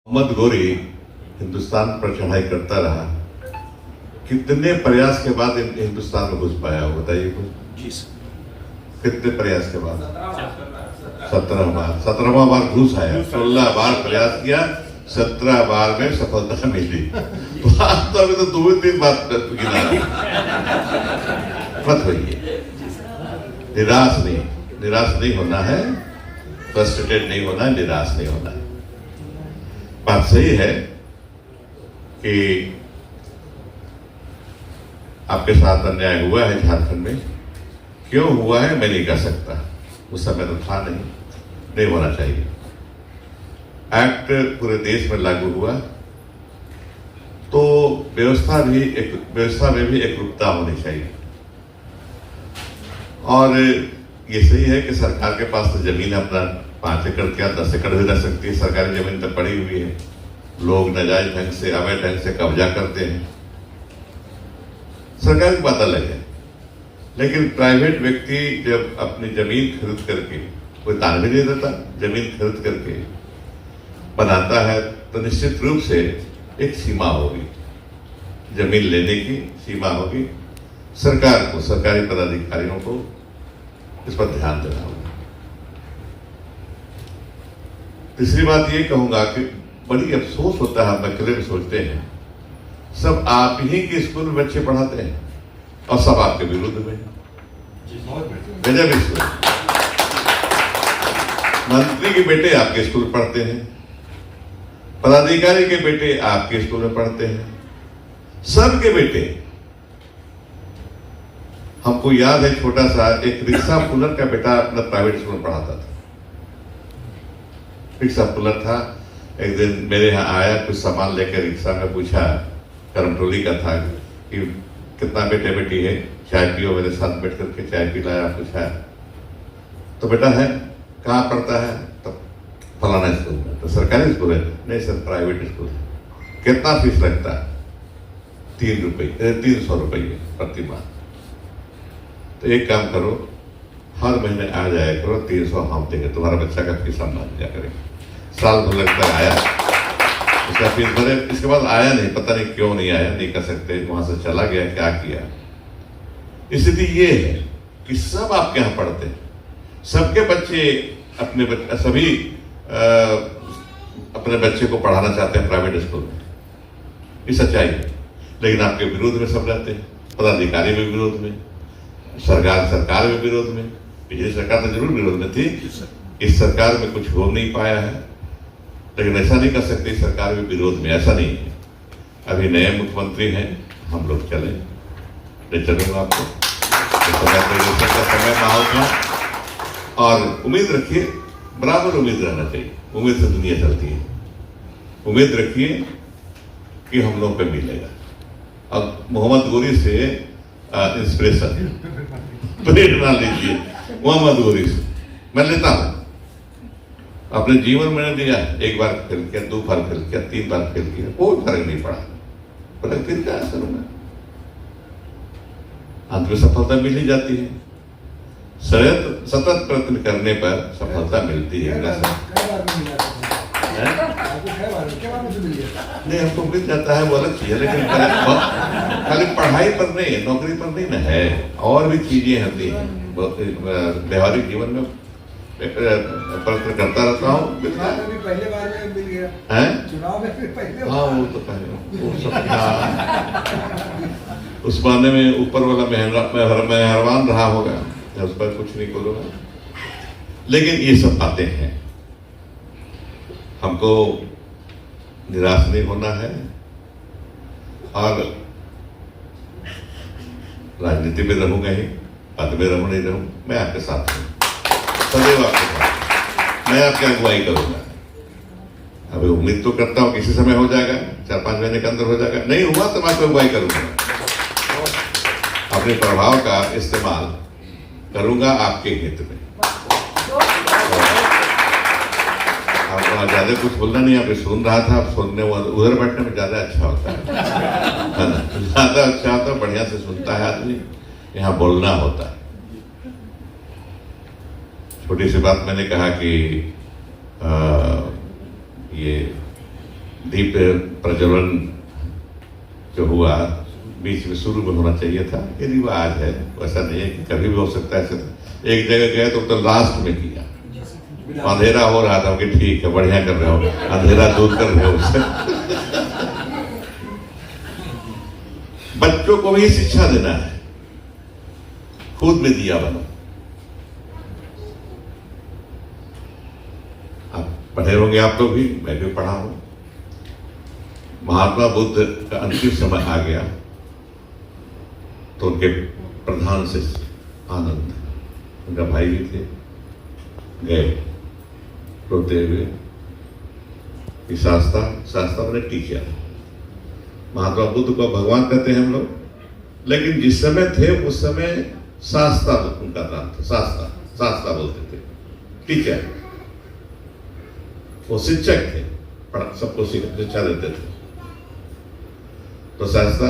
मोहम्मद गोरी हिंदुस्तान पर चढ़ाई करता रहा। कितने प्रयास के बाद हिंदुस्तान में घुस पाया हो बताइए कुछ? कितने प्रयास के बाद? 17 बार घुस आया। 16 बार प्रयास किया, 17 बार में सफलता मिली। तो अभी तो 2-3 बात गिना मत होइए, निराश नहीं होना है, फ्रस्ट्रेटेड नहीं होना है, निराश नहीं होना है। बात सही है कि आपके साथ अन्याय हुआ है झारखंड में। क्यों हुआ है मैं नहीं कह सकता, उस समय तो था नहीं होना चाहिए। एक्ट पूरे देश में लागू हुआ तो व्यवस्था में भी एकरूपता होनी चाहिए। और ये सही है कि सरकार के पास तो जमीन अपना 5 एकड़ क्या 10 एकड़ भी रह सकती है। सरकारी जमीन तो पड़ी हुई है, लोग नाजायज ढंग से अवैध ढंग से कब्जा करते हैं, सरकार की बात अलग है। लेकिन प्राइवेट व्यक्ति जब अपनी जमीन खरीद करके, कोई दान भी नहीं देता, जमीन खरीद करके बनाता है तो निश्चित रूप से एक सीमा होगी, जमीन लेने की सीमा होगी। सरकार को, सरकारी पदाधिकारियों को इस पर ध्यान देना होगा। तीसरी बात ये कहूंगा कि बड़ी अफसोस होता है, हम अकेले में सोचते हैं सब आप ही के स्कूल में बच्चे पढ़ाते हैं और सब आपके विरुद्ध में। गजब स्कूल, मंत्री के बेटे आपके स्कूल पढ़ते हैं, पदाधिकारी के बेटे आपके स्कूल में पढ़ते हैं, सबके बेटे। हमको याद है छोटा सा एक रिक्शा पुलर का बेटा अपना प्राइवेट स्कूल में पढ़ाता था। रिक्शा पुलर था, एक दिन मेरे यहाँ आया, कुछ सामान लेकर रिक्शा में पूछा, करमटोली का था, कि कितना बेटे बेटी है, चाय पियो, मेरे साथ बैठ करके चाय पिलाया। पूछा तो बेटा है कहाँ पढ़ता है? तो फलाना स्कूल में। तो सरकारी स्कूल है? नहीं सर प्राइवेट स्कूल है। कितना फीस लगता है? 300 रुपये प्रति माह। तो एक काम करो, हर महीने आ जाया करो, 300 हम देंगे, तुम्हारा बच्चा का फीस हम भर दिया करेंगे। साल भर लगता आया, उसका फीस भरे, इसके बाद आया नहीं, पता नहीं क्यों नहीं आया, नहीं कर सकते, वहां से चला गया, क्या किया। स्थिति ये है कि सब आपके यहाँ पढ़ते हैं, सबके बच्चे सभी अपने बच्चे को पढ़ाना चाहते हैं प्राइवेट स्कूल में, ये सच्चाई है। लेकिन आपके विरोध में सब रहते हैं, पदाधिकारी भी विरोध में, सरकार भी विरोध में। पिछली सरकार तो जरूर विरोध में थी, इस सरकार में कुछ हो नहीं पाया है। लेकिन ऐसा नहीं कर सकते सरकार भी विरोध में, ऐसा नहीं है। अभी नए मुख्यमंत्री हैं, हम लोग चले, ले चलूंगा आपको समय माहौल था। और उम्मीद रखिए, बराबर उम्मीद रहना चाहिए, उम्मीद से दुनिया चलती है। उम्मीद रखिए कि हम लोग पे मिलेगा। अब मोहम्मद गोरी से इंस्पिरेशन प्रेरणा लीजिए, मोहम्मद गोरी से मैं लेता हूं। अपने जीवन में दिया, एक बार फेल किया, 2 बार फेल किया, 3 बार फेल किया, कोई फर्क नहीं पड़ा, पर फिर क्या असर होगा, अंत में सफलता मिल ही जाती है। सतत प्रयत्न करने पर सफलता मिलती है। नहीं, हमको मिल जाता है वो अलग चीज है, लेकिन खाली पढ़ाई पर नहीं, नौकरी पर नहीं ना है, और भी चीजें होती हैं। व्यवहारिक जीवन में प्रयत्न करता रहता हूँ। पहले बार में मिल गया है, चुनाव में फिर पहले। हाँ वो तो पहले वो सब उस बहाने में ऊपर वाला मेहरबान रहा होगा, उस पर कुछ नहीं बोलूंगा। लेकिन ये सब बातें हैं, हमको निराश नहीं होना है। और राजनीति में रहूंगा ही, पद में रहूं नहीं रहूं, मैं आपके साथ हूं, सदैव आपके साथ, मैं आपकी अगुवाई करूंगा। अभी उम्मीद तो करता हूं किसी समय हो जाएगा, 4-5 महीने के अंदर हो जाएगा, नहीं हुआ तो मैं आपकी अगुवाई करूंगा, अपने प्रभाव का इस्तेमाल करूंगा आपके हित में। आपको ज्यादा कुछ बोलना नहीं, आप सुन रहा था, आप सुनने उधर बैठने में ज्यादा अच्छा होता है ना, ज्यादा अच्छा होता है, बढ़िया से सुनता है आदमी, यहाँ बोलना होता है। छोटी सी बात मैंने कहा कि ये दीप प्रज्वलन जो हुआ बीच में शुरू में होना चाहिए था, ये रिवाज है, वैसा नहीं है कि कभी भी हो सकता है। ऐसे एक जगह गए तो लास्ट में किया, अंधेरा हो रहा था कि ठीक है बढ़िया कर रहे हो, अंधेरा दूर कर रहे हो उससे। बच्चों को भी शिक्षा देना है, खुद में दिया बनो। आप पढ़े होंगे, आप लोग भी, मैं भी पढ़ा हूं। महात्मा बुद्ध का अंतिम समय आ गया तो उनके प्रधान से आनंद, उनका भाई भी थे, गए रोते हुए कि शास्त्रा मैंने टीचर। महात्मा बुद्ध को भगवान कहते हैं हम लोग, लेकिन जिस समय थे उस समय शास्त्रा उनका नाम था, शास्त्रा बोलते थे, टीचर। वो शिक्षक थे, सबको शिक्षा देते थे। तो शास्त्रा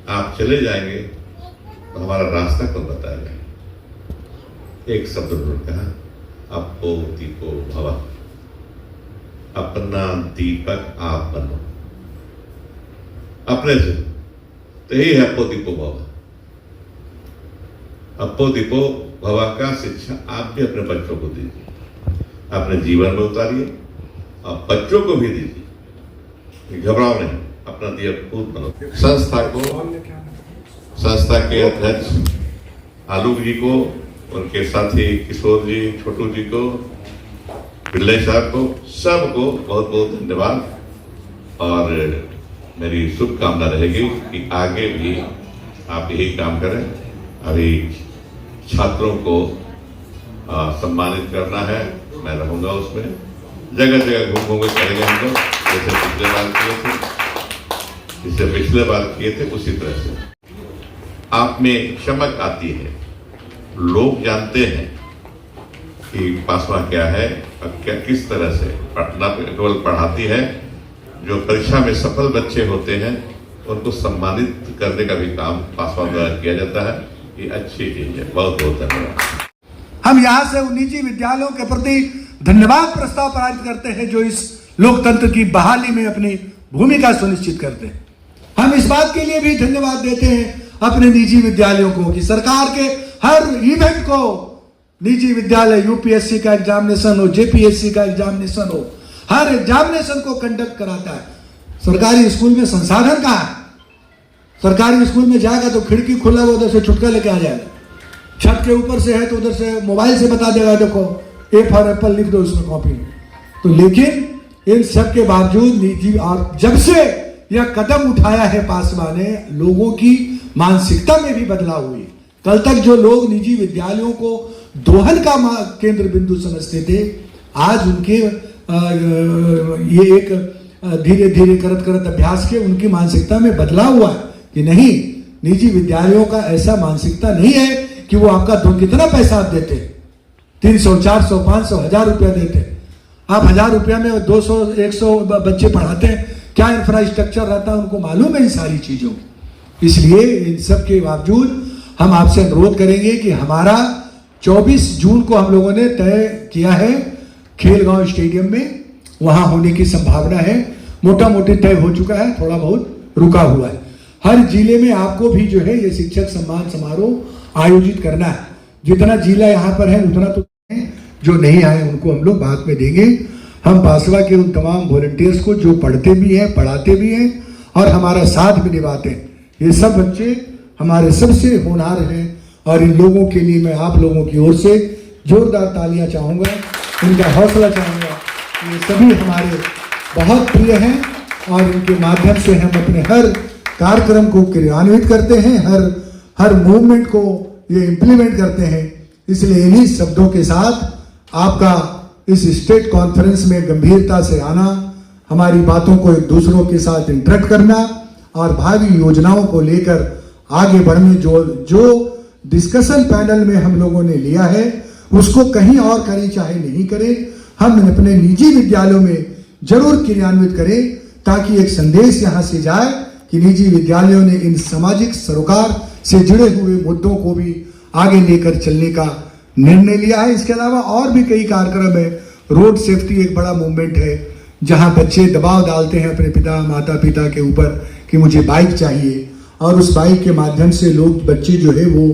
आप चले जाएंगे तो हमारा रास्ता कौन बताएगा? एक शब्द उन्होंने कहा, अपो दीपो भव, अपना दीपक आप बनो। अपने से तो यही है अपो दीपो भव। अपो दीपो भव का शिक्षा आप भी अपने बच्चों को दीजिए, अपने जीवन में उतारिए और बच्चों को भी दीजिए। घबराओ नहीं, अपना दिया खुद बनो। संस्था के अध्यक्ष आलोक जी को, उनके साथी किशोर जी, छोटू जी को, पिल्ले साहब को, सबको बहुत बहुत धन्यवाद। और मेरी शुभकामना रहेगी कि आगे भी आप यही काम करें। अभी छात्रों को सम्मानित करना है, मैं रहूंगा उसमें, जगह जगह घूम के करेंगे हम लोग, जैसे पिछले बार किए थे उसी तरह से। आप में चमक आती है, लोग जानते हैं कि पासवा क्या है और क्या किस तरह से पढ़ना केवल पढ़ाती है। जो परीक्षा में सफल बच्चे होते हैं उनको सम्मानित करने का भी काम पासवा द्वारा किया जाता है। ये अच्छी चीज है, बहुत बहुत धन्यवाद। हम यहाँ से उन निजी विद्यालयों के प्रति धन्यवाद प्रस्ताव पारित करते हैं जो इस लोकतंत्र की बहाली में अपनी भूमिका सुनिश्चित करते हैं। हम इस बात के लिए भी धन्यवाद देते हैं अपने निजी विद्यालयों को कि सरकार के हर इवेंट को, निजी विद्यालय यूपीएससी का एग्जामिनेशन हो, जेपीएससी का एग्जामिनेशन हो, हर एग्जामिनेशन को कंडक्ट कराता है। सरकारी स्कूल में संसाधन कहाँ है? सरकारी स्कूल में जाएगा तो खिड़की खुला हुआ, उधर से छुटका लेके आ जाएगा। छत के ऊपर से है तो उधर से मोबाइल से बता देगा, देखो ए फॉर एप्पल लिख दो उसमें कॉपी में। तो लेकिन इन सब के बावजूद निजी, और जब से यह कदम उठाया है पासवा ने, लोगों की मानसिकता में भी बदलाव हुई। कल तक जो लोग निजी विद्यालयों को दोहन का केंद्र बिंदु समझते थे, आज उनके ये एक धीरे धीरे करत अभ्यास के उनकी मानसिकता में बदलाव हुआ है कि नहीं, निजी विद्यालयों का ऐसा मानसिकता नहीं है कि वो आपका कितना पैसा आप देते, 300, 400, 500, 1000 रुपया देते। आप 1000 रुपया में 200, 100 बच्चे पढ़ाते हैं, क्या इंफ्रास्ट्रक्चर रहता है उनको मालूम है इन सारी चीजों की। इसलिए इन सब के बावजूद हम आपसे अनुरोध करेंगे कि हमारा 24 जून को हम लोगों ने तय किया है खेलगांव स्टेडियम में, वहां होने की संभावना है। मोटा मोटी तय हो चुका है, थोड़ा बहुत रुका हुआ है। हर जिले में आपको भी जो है ये शिक्षक सम्मान समारोह आयोजित करना है। जितना जिला यहाँ पर है उतना तो है, जो नहीं आए उनको हम लोग बाद में देंगे। हम पासवा के उन तमाम वॉलंटियर्स को जो पढ़ते भी हैं, पढ़ाते भी हैं और हमारा साथ भी निभाते हैं, ये सब बच्चे हमारे सबसे होनहार हैं। और इन लोगों के लिए मैं आप लोगों की ओर से जोरदार तालियां चाहूँगा, इनका हौसला चाहूँगा। ये सभी हमारे बहुत प्रिय हैं और इनके माध्यम से हम अपने हर कार्यक्रम को क्रियान्वित करते हैं, हर मूवमेंट को ये इम्प्लीमेंट करते हैं। इसलिए इन्हीं शब्दों के साथ आपका इस स्टेट कॉन्फ्रेंस में गंभीरता से आना, हमारी बातों को एक दूसरों के साथ इंटरेक्ट करना और भावी योजनाओं को लेकर आगे बढ़ने जो डिस्कशन पैनल में हम लोगों ने लिया है उसको कहीं और करें चाहे नहीं करें, हम अपने निजी विद्यालयों में जरूर क्रियान्वित करें ताकि एक संदेश यहाँ से जाए कि निजी विद्यालयों ने इन सामाजिक सरोकार से जुड़े हुए मुद्दों को भी आगे लेकर चलने का निर्णय लिया है। इसके अलावा और भी कई कार्यक्रम है। रोड सेफ्टी एक बड़ा मूवमेंट है जहां बच्चे दबाव डालते हैं अपने पिता माता पिता के ऊपर कि मुझे बाइक चाहिए, और उस बाइक के माध्यम से लोग बच्चे जो है वो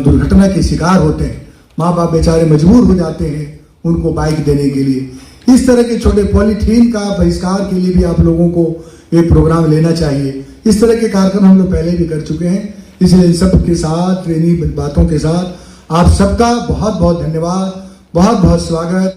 दुर्घटना के शिकार होते हैं। माँ बाप बेचारे मजबूर हो जाते हैं उनको बाइक देने के लिए। इस तरह के छोटे पॉलीथीन का बहिष्कार के लिए भी आप लोगों को एक प्रोग्राम लेना चाहिए। इस तरह के कार्यक्रम हम लोग पहले भी कर चुके हैं, इसलिए इन सब के साथ, इन्हीं बातों के साथ आप सबका बहुत बहुत धन्यवाद, बहुत बहुत स्वागत।